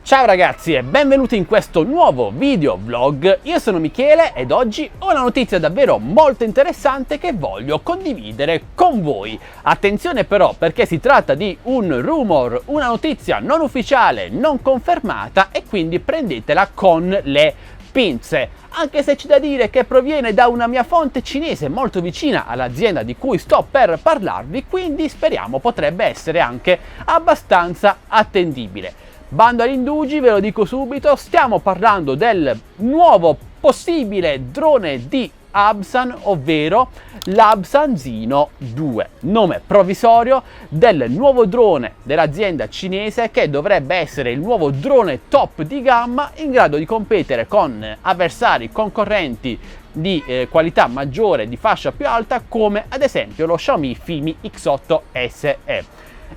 Ciao ragazzi e benvenuti in questo nuovo video vlog. Io sono Michele ed oggi ho una notizia davvero molto interessante che voglio condividere con voi. Attenzione però, perché si tratta di un rumor, una notizia non ufficiale, non confermata, e quindi prendetela con le pinze, anche se c'è da dire che proviene da una mia fonte cinese molto vicina all'azienda di cui sto per parlarvi, quindi speriamo potrebbe essere anche abbastanza attendibile. Bando agli indugi, ve lo dico subito, stiamo parlando del nuovo possibile drone di Absan, ovvero l'Absan Zino 2, nome provvisorio del nuovo drone dell'azienda cinese che dovrebbe essere il nuovo drone top di gamma in grado di competere con avversari concorrenti di qualità maggiore, di fascia più alta, come ad esempio lo Xiaomi Fimi X8 SE.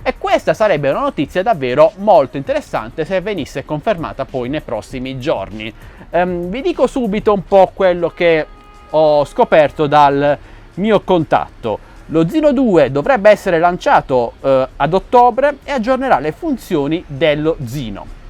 E questa sarebbe una notizia davvero molto interessante se venisse confermata poi nei prossimi giorni. Vi dico subito un po' quello che ho scoperto dal mio contatto. Lo Zino 2 dovrebbe essere lanciato ad ottobre e aggiornerà le funzioni dello Zino.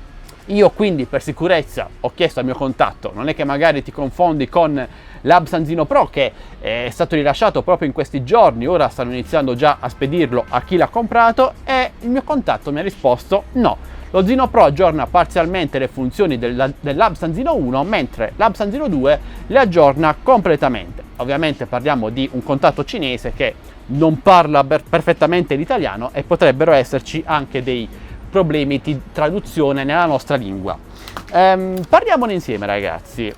Io quindi per sicurezza ho chiesto al mio contatto, non è che magari ti confondi con l'Absan Zino Pro che è stato rilasciato proprio in questi giorni, ora stanno iniziando già a spedirlo a chi l'ha comprato, e il mio contatto mi ha risposto no. Lo Zino Pro aggiorna parzialmente le funzioni dell'Absan Zino 1, mentre l'Absan Zino 2 le aggiorna completamente. Ovviamente parliamo di un contatto cinese che non parla perfettamente l'italiano e potrebbero esserci anche dei problemi di traduzione nella nostra lingua. Parliamone insieme ragazzi.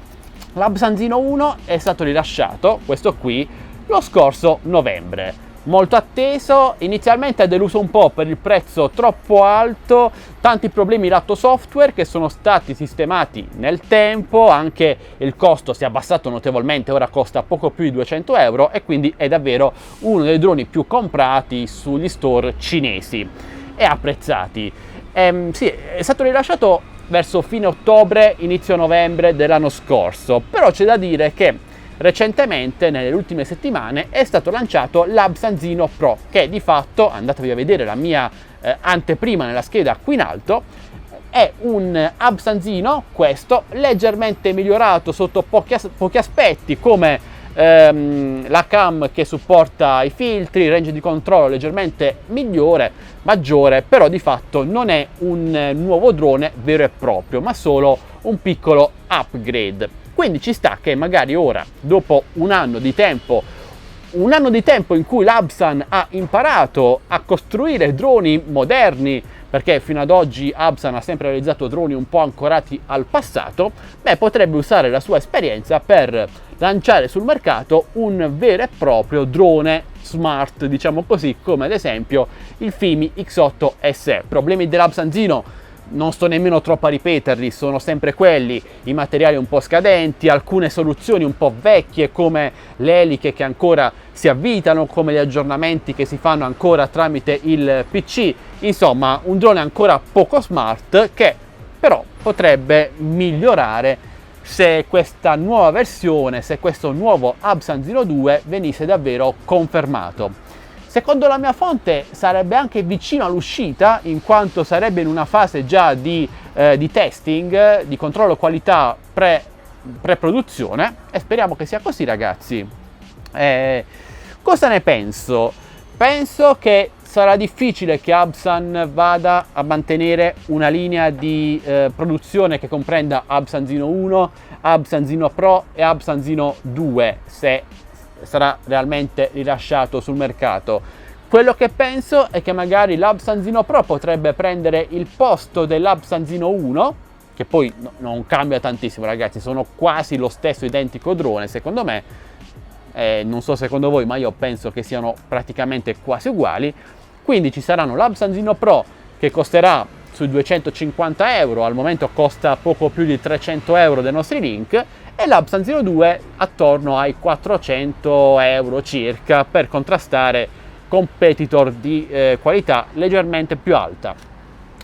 L'Absan Zino 1 è stato rilasciato, questo qui, lo scorso novembre. Molto atteso, inizialmente ha deluso un po' per il prezzo troppo alto, tanti problemi lato software che sono stati sistemati nel tempo, anche il costo si è abbassato notevolmente, ora costa poco più di 200 euro e quindi è davvero uno dei droni più comprati sugli store cinesi e apprezzati. Sì, è stato rilasciato verso fine ottobre, inizio novembre dell'anno scorso, però c'è da dire che recentemente, nelle ultime settimane, è stato lanciato l'Absan Zino Pro, che di fatto, andatevi a vedere la mia anteprima nella scheda qui in alto, è un Absan Zino, questo, leggermente migliorato sotto pochi aspetti, come la cam che supporta i filtri, il range di controllo leggermente maggiore, però di fatto non è un nuovo drone vero e proprio, ma solo un piccolo upgrade. Quindi ci sta che magari ora, dopo un anno di tempo in cui l'Absan ha imparato a costruire droni moderni, perché fino ad oggi Absan ha sempre realizzato droni un po' ancorati al passato, potrebbe usare la sua esperienza per lanciare sul mercato un vero e proprio drone smart, diciamo così, come ad esempio il Fimi X8 SE. Problemi dell'Absan Zino non sto nemmeno troppo a ripeterli, sono sempre quelli: i materiali un po' scadenti, alcune soluzioni un po' vecchie come le eliche che ancora si avvitano, come gli aggiornamenti che si fanno ancora tramite il PC, insomma un drone ancora poco smart che però potrebbe migliorare se questa nuova versione, se questo nuovo Absan Zino 2 venisse davvero confermato. Secondo la mia fonte sarebbe anche vicino all'uscita, in quanto sarebbe in una fase già di testing, di controllo qualità pre-produzione, e speriamo che sia così ragazzi. Cosa ne penso? Penso che sarà difficile che Absan vada a mantenere una linea di produzione che comprenda Absan Zino 1, Absan Zino Pro e Absan Zino 2, se sarà realmente rilasciato sul mercato. Quello che penso è che magari l'Absan Zino Pro potrebbe prendere il posto dell'Absan Zino 1, che poi non cambia tantissimo ragazzi, sono quasi lo stesso identico drone secondo me, non so secondo voi, ma io penso che siano praticamente quasi uguali. Quindi ci saranno l'Absan Zino Pro che costerà sui 250 euro, al momento costa poco più di 300 euro dei nostri link, e l'Absan Zino 2 attorno ai 400 euro circa, per contrastare competitor di qualità leggermente più alta.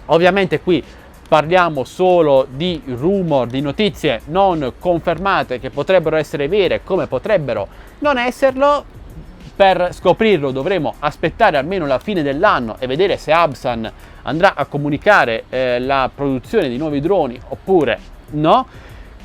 Ovviamente qui parliamo solo di rumor, di notizie non confermate che potrebbero essere vere come potrebbero non esserlo. Per scoprirlo dovremo aspettare almeno la fine dell'anno e vedere se Absan andrà a comunicare la produzione di nuovi droni oppure no.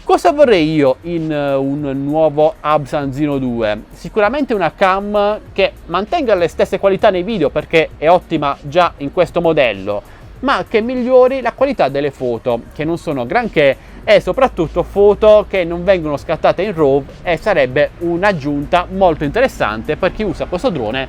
Cosa vorrei io in un nuovo Absan Zino 2? Sicuramente una cam che mantenga le stesse qualità nei video perché è ottima già in questo modello, ma che migliori la qualità delle foto, che non sono granché, e soprattutto foto che non vengono scattate in RAW, e sarebbe un'aggiunta molto interessante per chi usa questo drone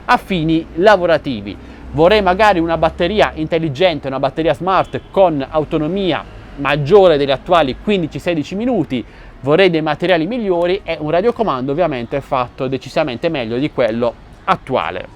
a fini lavorativi. Vorrei magari una batteria intelligente, una batteria smart con autonomia maggiore degli attuali 15-16 minuti, vorrei dei materiali migliori e un radiocomando ovviamente fatto decisamente meglio di quello attuale.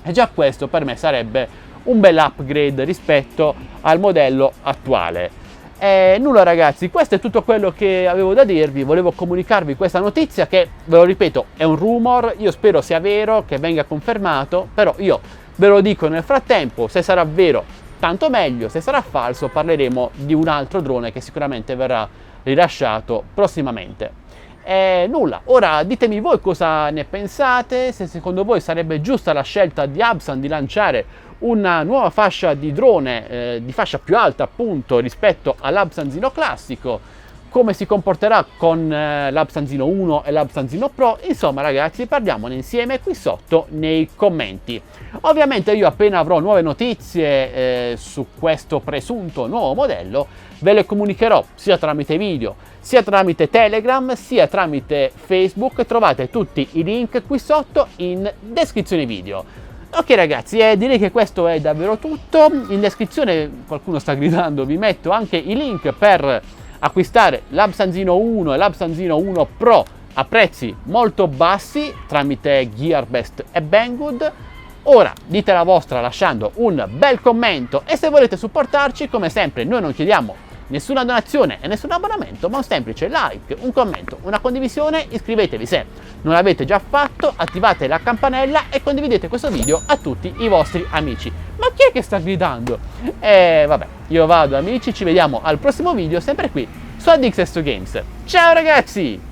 E già questo per me sarebbe un bel upgrade rispetto al modello attuale. E nulla ragazzi, questo è tutto quello che avevo da dirvi, volevo comunicarvi questa notizia che, ve lo ripeto, è un rumor, io spero sia vero, che venga confermato, però io ve lo dico nel frattempo, se sarà vero tanto meglio, se sarà falso parleremo di un altro drone che sicuramente verrà rilasciato prossimamente. E nulla, ora ditemi voi cosa ne pensate, se secondo voi sarebbe giusta la scelta di Absan di lanciare una nuova fascia di drone di fascia più alta appunto rispetto all'Absan Zino classico, come si comporterà con l'Absan Zino 1 e l'Absan Zino Pro. Insomma ragazzi, parliamone insieme qui sotto nei commenti. Ovviamente io appena avrò nuove notizie su questo presunto nuovo modello ve le comunicherò sia tramite video, sia tramite Telegram, sia tramite Facebook. Trovate tutti i link qui sotto in descrizione video. Ok ragazzi, direi che questo è davvero tutto. In descrizione, qualcuno sta gridando, vi metto anche i link per acquistare l'Absan Zino 1 e l'Absan Zino 1 Pro a prezzi molto bassi tramite Gearbest e Banggood. Ora dite la vostra lasciando un bel commento e se volete supportarci, come sempre noi non chiediamo nessuna donazione e nessun abbonamento, ma un semplice like, un commento, una condivisione. Iscrivetevi se non l'avete già fatto, attivate la campanella e condividete questo video a tutti i vostri amici. Ma chi è che sta gridando? Vabbè, io vado amici, ci vediamo al prossimo video sempre qui su AddXS2Games. Ciao ragazzi!